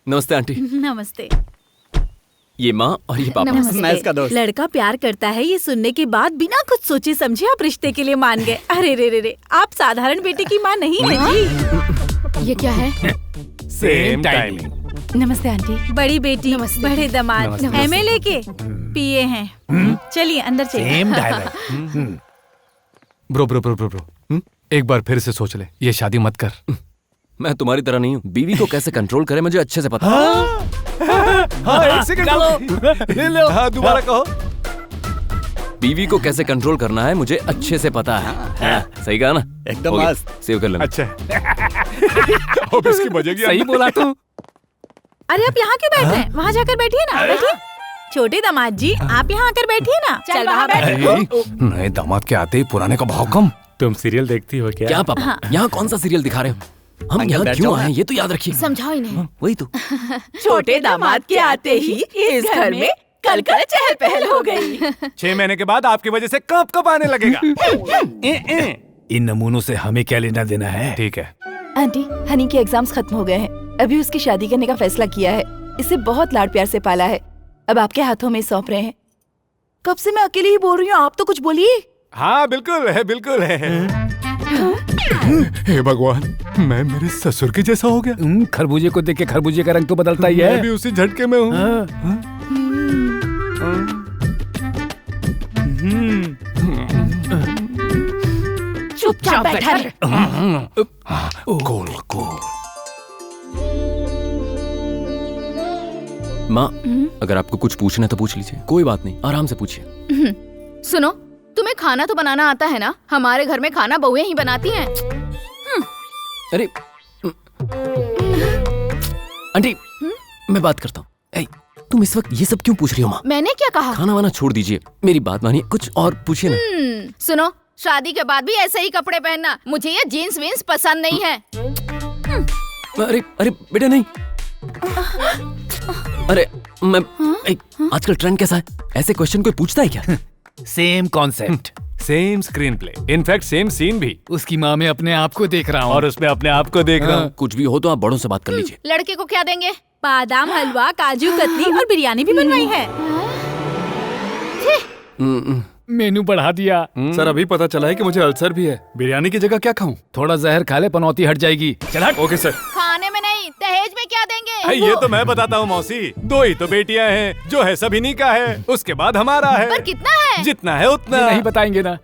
नमस्ते आंटी। नमस्ते। ये माँ और ये पापा। मैं इसका दोस्त। लड़का प्यार करता है ये सुनने के बाद बिना कुछ सोचे समझे आप रिश्ते के लिए मान गए। अरे रे रे रे, आप साधारण बेटे की माँ नहीं है जी। ये क्या है? Same timing. नमस्ते आंटी। बड़ी बेटी, बड़े दामाद, एमएलए के पीए हैं। चलिए अंदर चलिए। Same dialogue. ब्रो, एक बार फिर से सोच ले, ये शादी मत कर। मैं तुम्हारी तरह नहीं हूँ। बीवी को कैसे कंट्रोल करे मुझे अच्छे से पता। हाँ, एक सेकंड ले लो। हाँ, दोबारा कहो। बीवी को कैसे कंट्रोल करना है मुझे अच्छे से पता है। हाँ, सही कहा ना? एकदम हो गया, मस्त। सेव कर लेना। अच्छा अब इसकी बजेगी। सही बोला तू। अरे आप यहाँ क्यों बैठ रहे हैं? वहाँ जाकर बैठिए ना। बैठिए। छोटे दामाद जी, आप यहाँ आकर बैठिए ना। चल वहाँ बैठो। नए दामाद के आते ही पुराने का भाव कम। तुम सीरियल देखती हो क्या? क्या पापा? यहाँ कौन सा सीरियल दिखा रहे हो? हम अंकल, यहाँ बैठ क्यों जाओ आए ना। ये तो याद रखिए। समझाओ इन्हें। वही तो। छोटे दामाद के आते ही इस घर में कल चहल पहल हो गई। 6 महीने के बाद आपकी वजह से कब आने लगेगा। इन नमूनों से हमें क्या लेना देना है? ठीक है। आंटी, हनी के एग्जाम्स खत्म हो गए हैं। अभी उसकी शादी करने का फैसला किया है। इसे बहुत लाड प्यार से पाला है। अब आपके हाथों में सौंप रहे हैं। कब से मैं अकेली ही बोल रही हूँ, आप तो कुछ बोलिए। हाँ बिल्कुल है। हे भगवान, मैं मेरे ससुर के जैसा हो गया। खरबूजे को देख के खरबूजे का रंग तो बदलता ही है। मैं भी उसी झटके में हूँ। चुपचाप बैठा रहे। गोल। माँ, अगर आपको कुछ पूछना है तो पूछ लीजिए। कोई बात नहीं, आराम से पूछिए। सुनो, तुम्हें खाना तो बनाना आता है ना? हमारे घर में खाना बहुएं ही बनाती हैं। अरे आंटी, मैं बात करता हूँ। तुम इस वक्त ये सब क्यों पूछ रही हो माँ? मैंने क्या कहा? खाना वाना छोड़ दीजिए, मेरी बात मानिए, कुछ और पूछिए ना। सुनो, शादी के बाद भी ऐसे ही कपड़े पहनना। मुझे ये जीन्स वीन्स पसंद नहीं है। अरे बेटा नहीं। अरे मैं आजकल ट्रेंड कैसा है? ऐसे क्वेश्चन कोई पूछता है क्या? Same concept, same screenplay, in fact same scene भी। उसकी माँ में अपने आप को देख रहा हूँ और उसमें अपने आप को देख रहा हूँ। कुछ भी हो तो आप बड़ों से बात कर लीजिए। लड़के को क्या देंगे? बादाम हलवा, काजू कतली और बिरयानी भी बनवाई है। मेनू बढ़ा दिया। सर अभी पता चला है कि मुझे अल्सर भी है। बिरयानी की जगह क्या खाऊं? थोड़ा जहर खा ले, पनौती हट जाएगी। चल हट। Okay sir. खाने में नहीं, दहेज में क्या देंगे? ये तो मैं बताता हूँ मौसी। 2 ही तो बेटियाँ हैं, जो है सभी का है, उसके बाद हमारा है। पर कितना है? जितना है उतना। नहीं बताएंगे ना।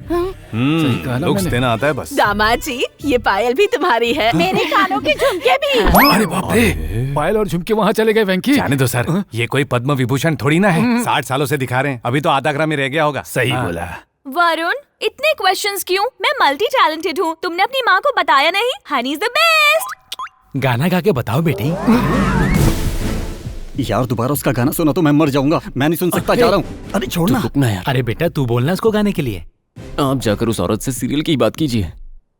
लुक्स देना आता है बस। दामाद जी, ये पायल भी तुम्हारी है। मेरे कानों के झुमके भी। अरे बाप रे, पायल और झुमके वहाँ चले गए। वेंकी जाने दो सर, ये कोई पद्म विभूषण थोड़ी ना है। 60 सालों से दिखा रहे हैं, अभी तो आधा ग्राम ही रह गया होगा। सही बोला। वरुण, इतने क्वेश्चंस क्यों? मैं मल्टी टैलेंटेड हूँ। तुमने अपनी माँ को बताया नहीं? Honey is the best. गाना गा के बताओ बेटी। यार दोबारा उसका गाना सुना तो मैं मर जाऊंगा। मैं नहीं सुन सकता, जा रहा हूँ। अरे छोड़ना। रुकना यार। अरे बेटा, तू बोलना उसको गाने के लिए। आप जाकर उस औरत से सीरियल की बात कीजिए।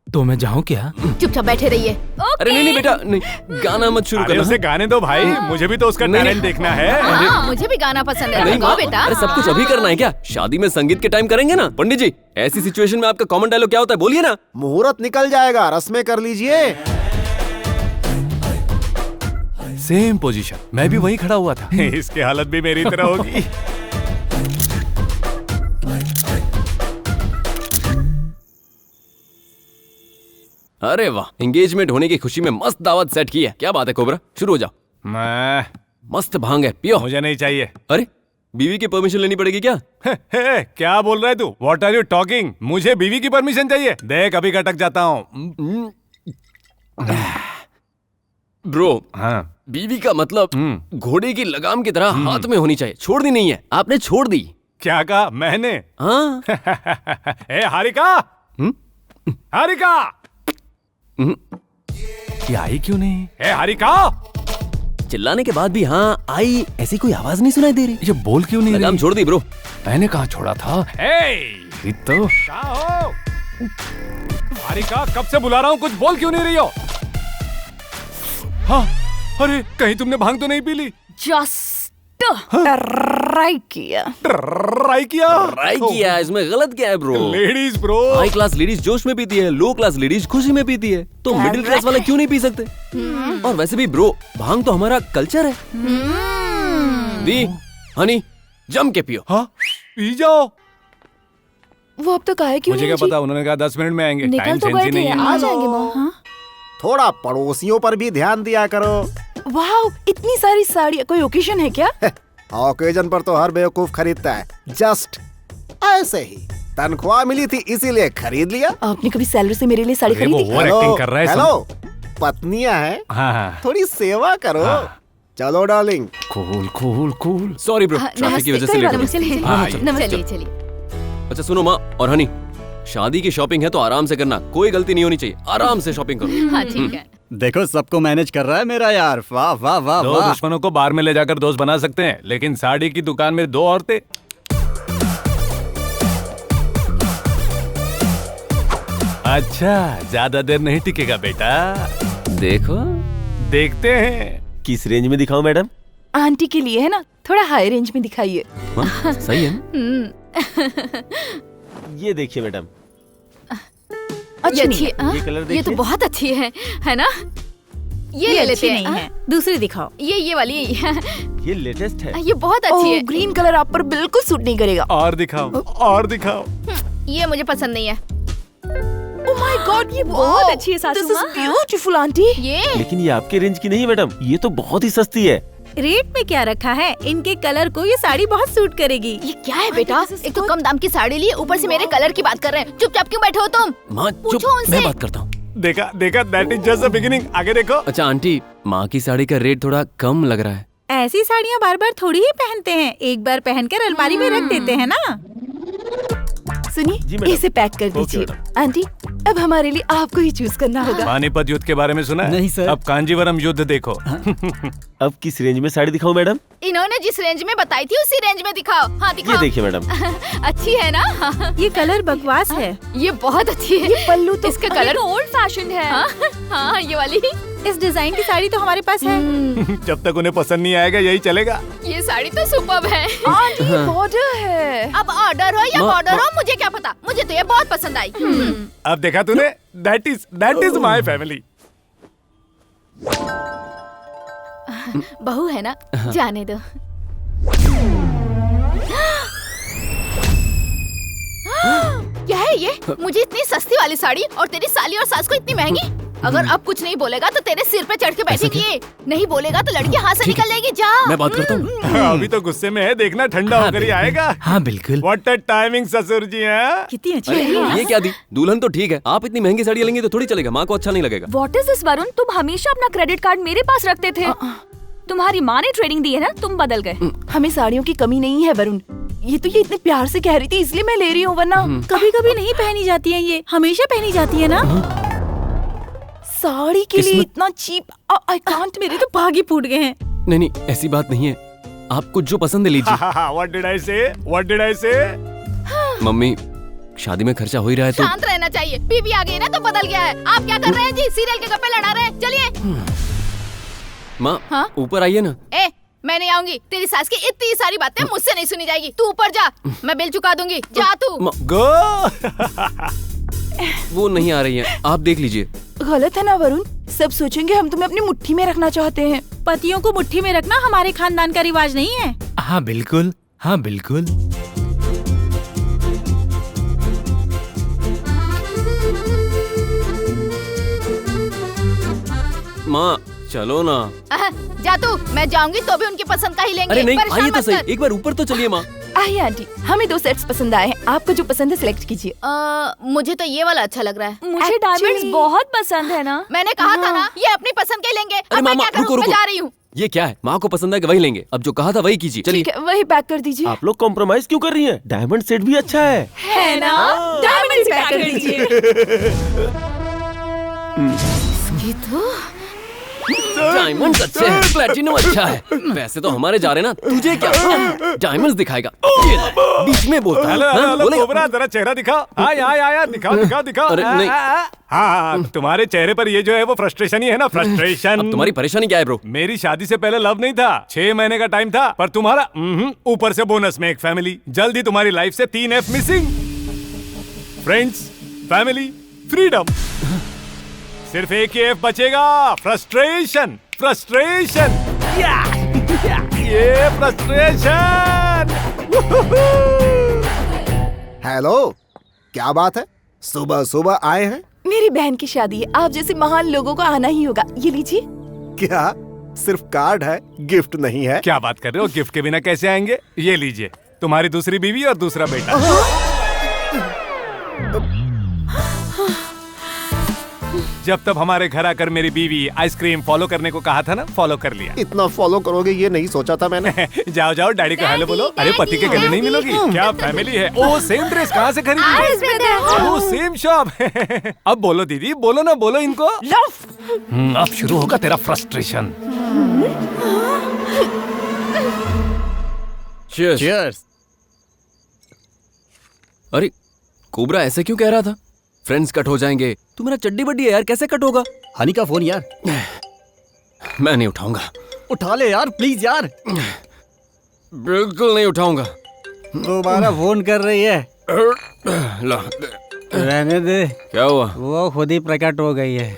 तो मैं जाऊँ क्या? चुपचाप बैठे रहिए। अरे नहीं बेटा, नहीं, गाना मत शुरू करना। उसे गाने दो भाई, मुझे भी तो उसका टैलेंट देखना है। हाँ, मुझे भी गाना पसंद है। नहीं गाओ बेटा। अरे सब कुछ अभी करना है क्या? शादी में संगीत के टाइम करेंगे ना। पंडित जी, ऐसी सिचुएशन में आपका कॉमन डायलॉग क्या होता है? बोलिए ना। मुहूर्त निकल जाएगा, रस्में कर लीजिए। सेम पोजीशन, मैं भी वही खड़ा हुआ था। इसकी हालत भी मेरी तरह होगी। अरे वाह, एंगेजमेंट होने की खुशी में मस्त दावत सेट की है। क्या बात है कोबरा, शुरू हो जाओ। मैं मस्त भांग है, पियो। मुझे नहीं चाहिए। अरे बीवी की परमिशन लेनी पड़ेगी क्या? क्या बोल रहा है तू? What are you talking? मुझे बीवी की परमिशन चाहिए। देख अभी कटक जाता हूँ। ब्रो, हाँ, बीवी का मतलब घोड़े की लगाम की तरह हाथ में होनी चाहिए, छोड़नी नहीं है। आपने छोड़ दी। क्या कहा मैंने? हाँ। ए हारिका, हारिका, ये आई क्यों नहीं? ए हारिका, चिल्लाने के बाद भी हाँ आई, ऐसी कोई आवाज नहीं सुनाई दे रही। ये बोल क्यों नहीं? लगाम छोड़ दी ब्रो। मैंने कहाँ छोड़ा था? तो कहाँ हो? हारिका, कब से बुला रहा हूँ, कुछ बोल क्यों नहीं रही हो? हाँ, अरे कहीं तुमने भांग तो नहीं पी ली? जस्ट राइट किया। ट्राई किया। ट्राई किया, इसमें गलत क्या है bro? Ladies bro. High class ladies जोश में पीती है, लो क्लास लेडीज खुशी में पीती है, तो मिडिल क्लास वाले क्यों नहीं पी सकते? और वैसे भी ब्रो, भांग तो हमारा कल्चर है। दी, हनी, जम के पियो। हाँ, पी जाओ। वो अब तक आए क्यों मुझे क्या नहीं पता, उन्होंने कहा 10 मिनट में आएंगे। निकल टाइम तो सेंस गए ही थे, नहीं है। आ जाएंगे माँ। थोड़ा पड़ोसियों पर भी ध्यान दिया करो। वाह, इतनी सारी साड़ियाँ, कोई ओकेजन है क्या? ओकेजन पर तो हर बेवकूफ खरीदता है, जस्ट ऐसे ही। तनख्वाह मिली थी इसीलिए खरीद लिया। आपने कभी सैलरी से मेरे लिए साड़ी अरे वो खरीदी? ओवर एक्टिंग कर रहा है। हेलो, पत्नियां हैं, हाँ हाँ। थोड़ी सेवा करो। चलो darling. Cool cool cool. Sorry bro, traffic की वजह से लेट हो गया। हाँ, चलिए चलिए। अच्छा सुनो माँ और हनी, शादी की शॉपिंग है तो आराम से करना, कोई गलती नहीं होनी चाहिए, आराम से शॉपिंग करो। हाँ ठीक है। देखो सबको मैनेज कर रहा है मेरा यार। वाह वाह वाह दो वाह। दुश्मनों को बार में ले जाकर दोस्त बना सकते हैं, लेकिन साड़ी की दुकान में 2 औरतें। अच्छा, ज्यादा देर नहीं टिकेगा बेटा। देखो देखते हैं। किस रेंज में दिखाऊं मैडम? आंटी के लिए है ना, थोड़ा हाई रेंज में दिखाइए। हाँ, सही है ना? ये देखिए मैडम। ये अच्छी है, ये कलर ये तो देखिए। बहुत अच्छी है ना? ये ले लेते अच्छी हैं। नहीं है, दूसरी दिखाओ। ये वाली ये लेटेस्ट है। ये बहुत अच्छी है। ग्रीन कलर आप पर बिल्कुल सूट नहीं करेगा। और दिखाओ, और दिखाओ। ये मुझे पसंद नहीं है। ओह माय गॉड, ये बहुत अच्छी है सासू दिस इज माँ। Beautiful aunty. ये लेकिन ये आपके रेंज की नहीं मैडम, ये तो बहुत ही सस्ती है। रेट में क्या रखा है? इनके कलर को ये साड़ी बहुत सूट करेगी। ये क्या है बेटा? एक तो कम दाम की साड़ी ली, ऊपर से मेरे कलर की बात कर रहे हैं। चुपचाप क्यों बैठे हो तुम? माँ चुप, पूछो उनसे। मैं बात करता हूँ। देखा देखा, that is just the beginning. आगे देखो। अच्छा आंटी, माँ की साड़ी का रेट थोड़ा कम लग रहा है। ऐसी साड़ियाँ बार बार थोड़ी ही पहनते हैं, एक बार पहनकर अलमारी में रख देते हैं ना। जी सुनिए, मैडम। इसे पैक कर ओके दीजिए। मैडम। आंटी, अब हमारे लिए आपको ही चूज करना होगा। पानीपत युद्ध के बारे में सुना है? नहीं, सर। अब कांजीवरम युद्ध देखो। अब किस रेंज में साड़ी दिखाऊं मैडम? इन्होंने जिस रेंज में बताई थी उसी रेंज में दिखाओ। हाँ ये दिखाओ। देखिए मैडम। अच्छी है ना? ये कलर बकवास है। ये बहुत अच्छी है। ये पल्लू तो इसका कलर ओल्ड फैशन है। हाँ ये वाली। इस डिजाइन की साड़ी तो हमारे पास है। जब तक उन्हें पसंद नहीं आएगा यही चलेगा। ये साड़ी तो सुपर्ब है। आंटी, ये बॉर्डर है। अब ऑर्डर हो या माँ, बॉर्डर हो मुझे क्या पता, मुझे तो ये बहुत पसंद आई। अब देखा तूने, दैट इज माय फैमिली। बहू है ना, जाने दो। क्या है ये? मुझे इतनी सस्ती वाली साड़ी और तेरी साली और सास को इतनी महंगी। अगर अब कुछ नहीं बोलेगा तो तेरे सिर पे चढ़ के बैठेगी ये। नहीं बोलेगा तो लड़की हाथ से निकल जाएगी। जा। मैं बात करता हूँ। अभी तो गुस्से में है, देखना ठंडा होकर ही आएगा। हाँ बिल्कुल। व्हाट अ टाइमिंग ससुर जी हैं। कितनी अच्छी अरे है। ये क्या दी, दुल्हन तो ठीक है, आप इतनी महंगी साड़ी लेंगी तो थोड़ी चलेगा, माँ को अच्छा नहीं लगेगा। What is this Varun? तुम हमेशा अपना क्रेडिट कार्ड मेरे पास रखते थे। तुम्हारी माँ ने ट्रेनिंग दी है ना, तुम बदल गए। हमें साड़ियों की कमी नहीं है वरुण। ये इतने प्यार से कह रही थी इसलिए मैं ले रही हूँ, वरना कभी कभी नहीं पहनी जाती है, ये हमेशा पहनी जाती है ना। साड़ी के लिए इतना चीप। आई कांट, मेरे तो भाग ही फूट गए हैं। नहीं नहीं, ऐसी बात नहीं है, आपको जो पसंद है लीजिए। व्हाट डिड आई से? व्हाट डिड आई से? मम्मी, शादी में खर्चा हो ही रहा है तो शांत रहना चाहिए। बीबी आ गई ना तो बदल गया है। आप क्या कर रहे हैं जी? सीरियल के गप्पे लड़ा रहे हैं। चलिए। माँ हाँ? ऊपर आइए ना। ए, मैं नहीं आऊंगी। तेरी सास की इतनी सारी बातें मुझसे नहीं सुनी जाएगी। तू ऊपर जा, मैं बिल चुका दूंगी। जा तू। गो। वो नहीं आ रही है, आप देख लीजिए। गलत है ना वरुण? सब सोचेंगे हम तुम्हें अपनी मुट्ठी में रखना चाहते हैं। पतियों को मुट्ठी में रखना हमारे खानदान का रिवाज नहीं है। हाँ बिल्कुल, हाँ बिल्कुल। माँ चलो ना। जा तू। मैं जाऊंगी तो भी उनकी पसंद का ही लेंगे। अरे नहीं, परेशान आइए तो मत सही, कर। एक बार ऊपर तो चलिए माँ। आइए आंटी, हमें 2 सेट्स पसंद आए हैं। आपको जो पसंद है सिलेक्ट कीजिए। मुझे तो ये वाला अच्छा लग रहा है। मुझे डायमंड्स बहुत पसंद है ना। मैंने कहा था ना, ये अपनी पसंद के लेंगे। अरे अब मैं मामा, क्या करूं? रुको, मैं रुको। जा रही हूँ। ये क्या है, माँ को पसंद है कि वही लेंगे, अब जो कहा था वही कीजिए। चलिए। ठीक है, वही पैक कर दीजिए। आप लोग कॉम्प्रोमाइज क्यों कर रही हैं? डायमंड सेट भी अच्छा है। है ना? डायमंड पैक कर दीजिए। ये तो डायमंड्स अच्छे हैं, प्लैटिनम अच्छा है। पैसे तो हमारे जा रहे ना, तुझे क्या? डायमंड्स दिखाएगा, ये ले, बीच में बोलता है। हेलो हाँ, हेलो बोलेगा। कोबरा, जरा चेहरा दिखाओ। आया दिखाओ। अरे, नहीं। हाँ, तुम्हारे चेहरे पर ये जो है वो फ्रस्ट्रेशन ही है ना, फ्रस्ट्रेशन। अब तुम्हारी परेशानी क्या है ब्रो? मेरी शादी से पहले लव नहीं था, 6 महीने का टाइम था, पर तुम्हारा ऊपर से बोनस में एक फैमिली। जल्दी तुम्हारी लाइफ से 3 F missing. Friends, family, freedom. सिर्फ एक ही F बचेगा, फ्रस्ट्रेशन। ये फ्रस्ट्रेशन। हेलो, क्या बात है? सुबह सुबह आए हैं? मेरी बहन की शादी है, आप जैसे महान लोगों को आना ही होगा। ये लीजिए। क्या सिर्फ कार्ड है, गिफ्ट नहीं है? क्या बात कर रहे हो? गिफ्ट के बिना कैसे आएंगे? ये लीजिए, तुम्हारी दूसरी बीवी और दूसरा बेटा। जब तब हमारे घर आकर मेरी बीवी आइसक्रीम फॉलो करने को कहा था ना, फॉलो कर लिया। इतना फॉलो करोगे ये नहीं सोचा था मैंने। जाओ डैडी को हेलो बोलो। अरे पति के गले नहीं मिलोगी क्या? फैमिली है। ओ सेम ड्रेस कहाँ से खरीदी? ओ सेम शॉप। अब बोलो दीदी, बोलो ना, बोलो इनको। अब शुरू होगा तेरा फ्रस्ट्रेशन। Cheers. अरे कोबरा ऐसे क्यों कह रहा था? फ्रेंड्स कट हो जाएंगे। तू मेरा चड्डी बड्डी है यार, कैसे कट होगा? हनी का फोन यार। मैं नहीं उठाऊंगा। उठा ले यार, प्लीज यार। बिल्कुल नहीं उठाऊंगा। दोबारा फोन कर रही है। ला, रहने दे। क्या हुआ? वो खुद ही प्रकट हो गई है।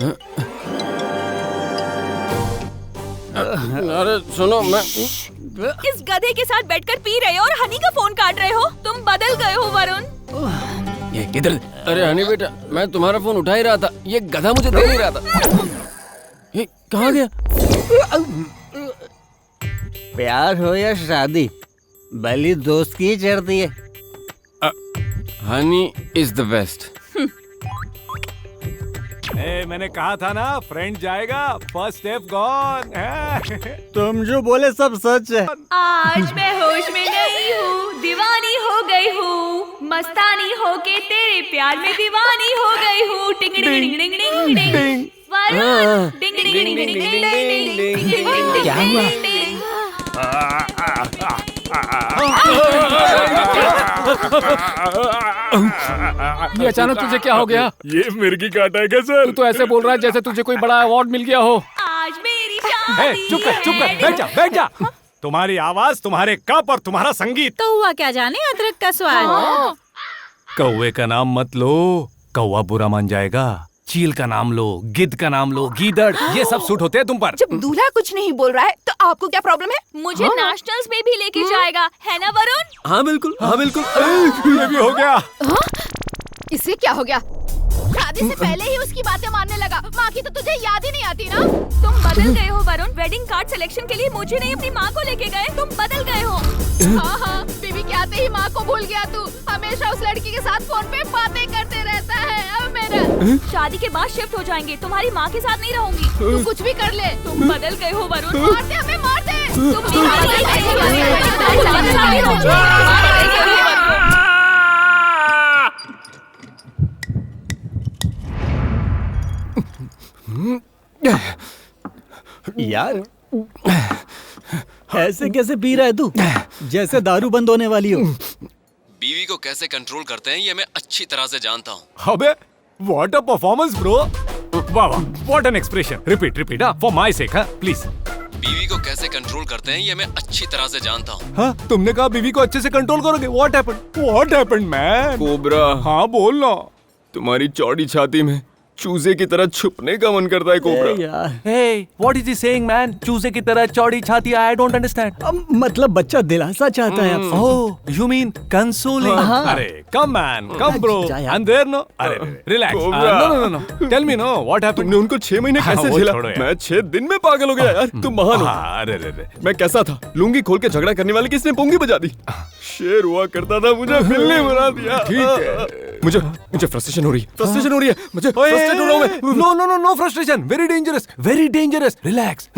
अरे सुनो, मैं इस गधे के साथ बैठकर पी रहे हो और हनी का फोन काट रहे हो। तुम बदल गए हो वरुण। ये किधर? अरे हनी बेटा, मैं तुम्हारा फोन उठा ही रहा था, ये गधा मुझे दे नहीं रहा था। ये कहाँ गया? प्यार हो या शादी, बली दोस्त की चढ़ती है। Honey is the best. मैंने कहा था ना, फ्रेंड जाएगा, फर्स्ट स्टेप गॉन। तुम जो बोले सब सच है। आज मैं होश में नहीं हूँ, दीवानी हो गई हूँ, मस्तानी होके तेरे प्यार में दीवानी हो गई हूँ। टिंग डिंग डिंग डिंग डिंग डिंग। वरुण, डिंग डिंग डिंग डिंग डिंग डिंग डिंग डिंग। क्या हुआ? ये अचानक तुझे क्या हो गया? ये मिर्गी काटा है क्या सर? तू तो ऐसे बोल रहा है जैसे तुझे कोई बड़ा अवार्ड मिल गया हो। आज मेरी शादी चुप कर, बैठ जा। तुम्हारी आवाज, तुम्हारे कप और तुम्हारा संगीत। तो हुआ क्या जाने अदरक का स्वाद। कौवे का नाम मत लो, कौवा बुरा मान जाएगा। चील का नाम लो, गिद्ध का नाम लो, गीदड़, ये सब सूट होते हैं तुम पर। जब दूल्हा कुछ नहीं बोल रहा है तो आपको क्या प्रॉब्लम है? मुझे नेशनल्स में भी लेके जाएगा, है ना वरुण? हाँ बिल्कुल, हाँ बिल्कुल। ये भी हो गया। इससे क्या हो गया? शादी से पहले ही उसकी बातें मानने लगा। माँ की तो तुझे याद ही नहीं आती ना। तुम बदल गए हो वरुण। वेडिंग कार्ड सिलेक्शन के लिए मुझे नहीं अपनी माँ को लेके गए। तुम बदल गए हो। हाँ, बीवी के आते ही माँ को भूल गया तू। हमेशा उस लड़की के साथ फोन पे बातें करते रहता है। अब मेरा शादी के बाद शिफ्ट हो जाएंगे, तुम्हारी माँ के साथ नहीं रहूंगी। तू कुछ भी कर ले। तुम बदल गए हो वरुण। मार दे हमें, मार दे। यार ऐसे कैसे पी रहा है तू, जैसे दारू बंद होने वाली हो। बीवी को कैसे कंट्रोल करते हैं ये मैं अच्छी तरह से जानता हूँ। अबे व्हाट अ परफॉर्मेंस ब्रो। वाह वाह, what an expression. Repeat for my sec, please. बीवी को कैसे कंट्रोल करते हैं ये मैं अच्छी तरह से जानता हूँ। हाँ, तुमने कहा बीवी को अच्छे से कंट्रोल करोगे। What happened man? कोबरा, हाँ बोल ना। तुम्हारी चौड़ी छाती में चूजे की तरह छुपने का मन करता है कोबरा। यार Hey, what is he saying, man? चूजे की तरह चौड़ी छाती, I don't understand. मतलब बच्चा दिलासा चाहता है आपसे। Oh, you mean consoling? हाँ। अरे, come man, come bro. जा यार। And there no? अरे, relax. No. Tell me no, what happened? तुमने उनको 6 महीने हाँ, कैसे वो झेला? छोड़ो यार। मैं 6 दिन में पागल हो गया यार। तुम महान हो। हाँ, अरे। मैं कैसा था? लुंगी खोल के झगड़ा करने वाले किसने पुंगी बजा दी? शेर हुआ करता था, मुझे बिल्ली बना दिया। ठीक है। मुझे फ्रस्ट्रेशन हो रही है। मुझे फ्रस्ट्रेट हो रहा हूँ मैं। No frustration. Very dangerous. Relax.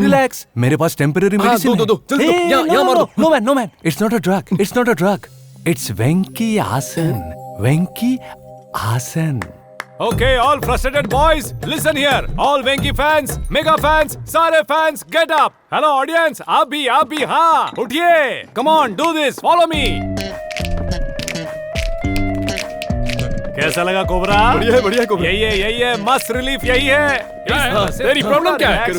मेरे पास temporary medicine है। दो, जल्दी दो। यहाँ मार दो। No man. It's not a drug. It's Venki Asan. Okay, all frustrated boys, listen here. All Venki fans, mega fans, सारे fans, get up. Hello audience, आप भी हाँ, उठिए. Come on, do this, follow me. कैसा लगा cobra? बढ़िया cobra. यही है, मस्त रिलीफ यही है. तेरी प्रॉब्लम क्या है?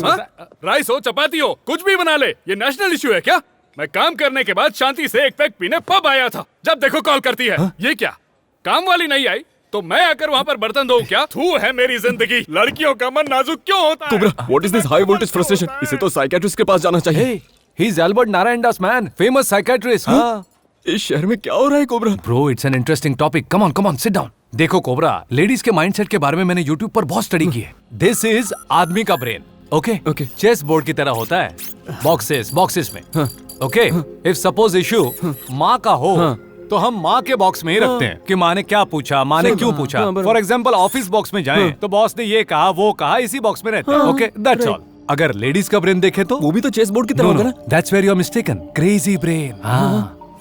राइस हो, चपाती हो, कुछ भी बना ले. ये नेशनल इशू है क्या? मैं काम करने के बाद शांति से एक पैक पीने पब आया था. जब देखो कॉल करती है. ये क्या? काम वाली नहीं आई तो मैं आकर वहाँ पर बर्तन धोऊं क्या? थू है मेरी जिंदगी. लड़कियों का मन नाजुक क्यों होता है? Cobra, what is this high voltage frustration? इसे तो साइकियाट्रिस्ट के पास जाना चाहिए. He's Albert Narayandas man, famous psychiatrist. हाँ. इस शहर में क्या हो रहा है cobra? Bro, it's an interesting topic. Come on, sit down. देखो कोबरा, लेडीज के माइंडसेट के बारे में मैंने YouTube पर बहुत स्टडी की है. This is आदमी का ब्रेन. Okay. चेस बोर्ड की तरह होता है. बॉक्सेस में. Okay. If suppose issue माँ का हो तो हम माँ के बॉक्स में ही रखते हैं कि माँ ने क्या पूछा, माँ ने क्यों पूछा. फॉर एग्जाम्पल ऑफिस बॉक्स में जाएं तो बॉस ने ये कहा वो कहा, इसी बॉक्स में रहते हैं. Okay, that's all. अगर लेडीज का ब्रेन देखें तो वो भी तो चेस बोर्ड की तरह होगा ना. That's where you are mistaken. Crazy brain.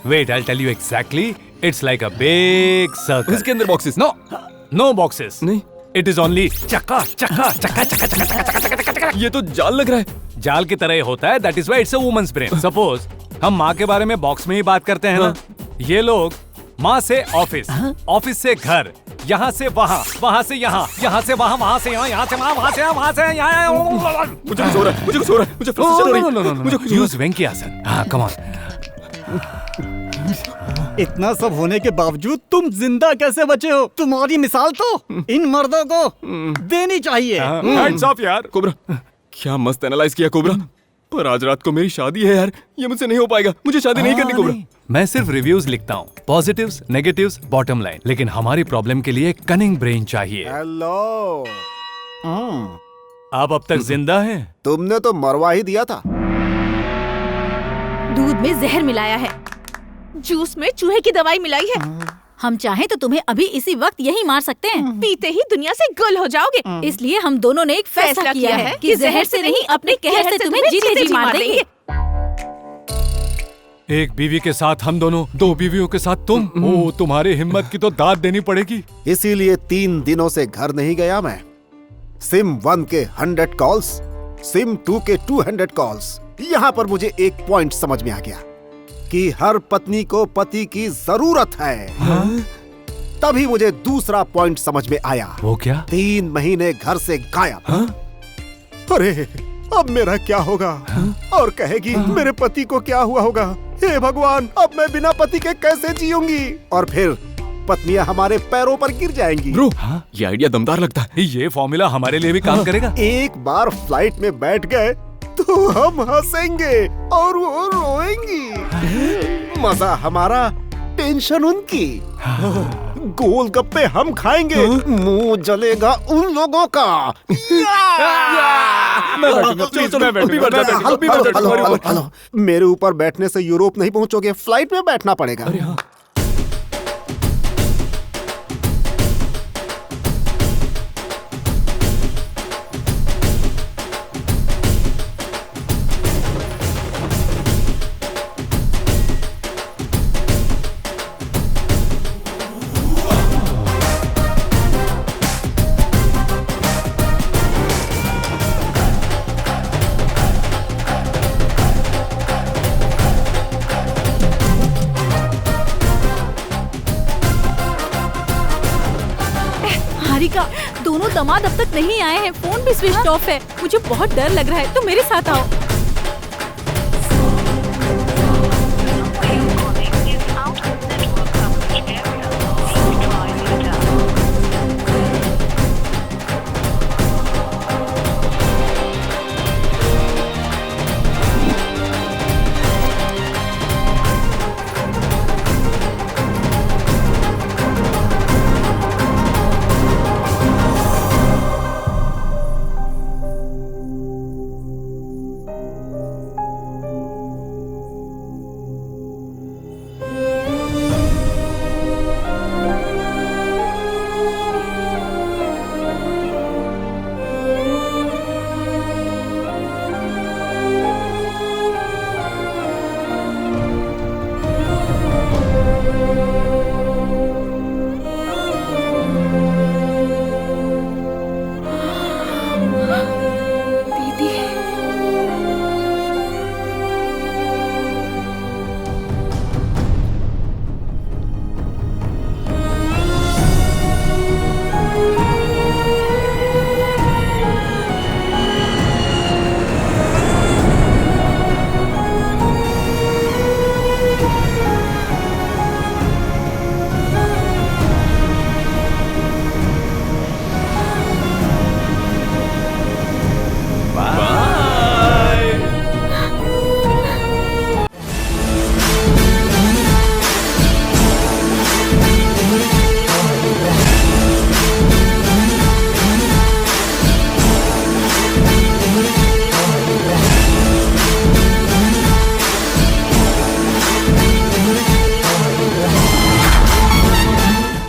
Wait, I tell you exactly. It's like a big circle. इसके अंदर बॉक्सेस? No boxes. नहीं, इट इज ओनली चक्का. ये तो जाल लग रहा है. जाल की तरह होता है. That is why it's a women's brain. Suppose हम माँ के बारे में बॉक्स में ही बात करते हैं ना. ये लोग माँ से ऑफिस, ऑफिस से घर, यहाँ से वहाँ, वहाँ से यहाँ, यहाँ से वहाँ, वहाँ से यहाँ, यहाँ से वहाँ, वहाँ से यहाँ, वहाँ से यहाँ. मुझे कुछ हो रहा है, मुझे फ्रस्ट्रेशन हो रही है. मुझे यूज वेंकी आसन. हाँ, कम ऑन. इतना सब होने के बावजूद तुम जिंदा कैसे बचे हो? तुम्हारी मिसाल तो इन मर्दों को देनी चाहिए. हैट्स ऑफ यार. कोबरा, क्या मस्त एनालाइज किया कोबरा. पर आज रात को मेरी शादी है यार. ये मुझसे नहीं हो पाएगा. मुझे शादी नहीं करनी कोबरा. मैं सिर्फ रिव्यूज लिखता हूँ. Positives, negatives, bottom line. लेकिन हमारी प्रॉब्लम के लिए कनिंग ब्रेन चाहिए. हेलो. आप अब तक जिंदा हैं? तुमने तो मरवा ही दिया था. दूध में जहर मिलाया है, जूस में चूहे की दवाई मिलाई है. हम चाहें तो तुम्हें अभी इसी वक्त यही मार सकते हैं. पीते ही दुनिया से गुल हो जाओगे. इसलिए हम दोनों ने एक फैसला किया है कि जहर से नहीं अपने कहर से तुम्हें जीते जी मार देंगे. एक बीवी के साथ हम दोनों, 2 बीवियों के साथ तुम. ओ, तुम्हारी हिम्मत की तो दाद देनी पड़ेगी. इसीलिए 3 दिनों से घर नहीं गया मैं. सिम 1 के 100 कॉल्स, सिम 2 के 200 कॉल्स. यहाँ पर मुझे एक पॉइंट समझ में आ गया कि हर पत्नी को पति की जरूरत है. तभी मुझे दूसरा पॉइंट समझ में आया. वो क्या? 3 महीने घर से गायब. अरे अब मेरा क्या होगा? और कहेगी मेरे पति को क्या हुआ होगा? हे भगवान, अब मैं बिना पति के कैसे जीऊंगी? और फिर पत्नियां हमारे पैरों पर गिर जाएंगी. ब्रो, ये आइडिया दमदार लगता है. ये फॉर्मूला हमारे लिए भी काम करेगा. एक बार फ्लाइट में बैठ गए तो हम हंसेंगे और वो रोएंगी. मजा हमारा, टेंशन उनकी. गोलगप्पे हम खाएंगे, मुंह जलेगा उन लोगों का. हेलो, मेरे ऊपर बैठने से यूरोप नहीं पहुंचोगे, फ्लाइट में बैठना पड़ेगा. दोनों दामाद अब तक नहीं आए हैं. फोन भी स्विच ऑफ है. मुझे बहुत डर लग रहा है. तुम मेरे साथ आओ.